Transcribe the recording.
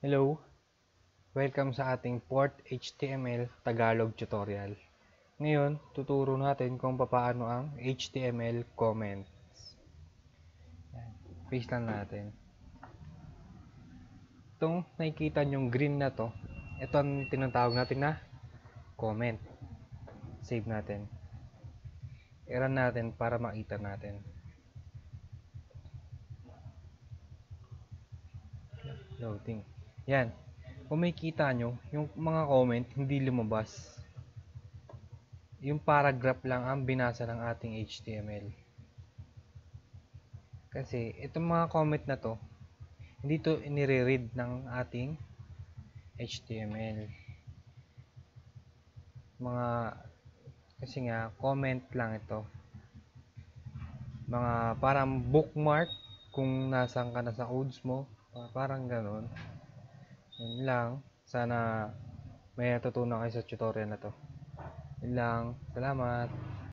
Hello, welcome sa ating 4th HTML Tagalog tutorial. Ngayon, tuturo natin kung paano ang HTML comments. Paste lang natin. Itong nakikita nyong green na to, ito ang tinatawag natin na comment. Save natin. I-run natin para makita natin. Loading. Yan. Kung makikita nyo, yung mga comment hindi lumabas. Yung paragraph lang ang binasa ng ating HTML. Kasi itong mga comment na to, hindi to inire-read ng ating HTML. Kasi nga, comment lang ito. Mga parang bookmark kung nasaan ka na sa codes mo. Parang ganon. Yun lang. Sana may natutunan kayo sa tutorial na to. Yun lang. Salamat.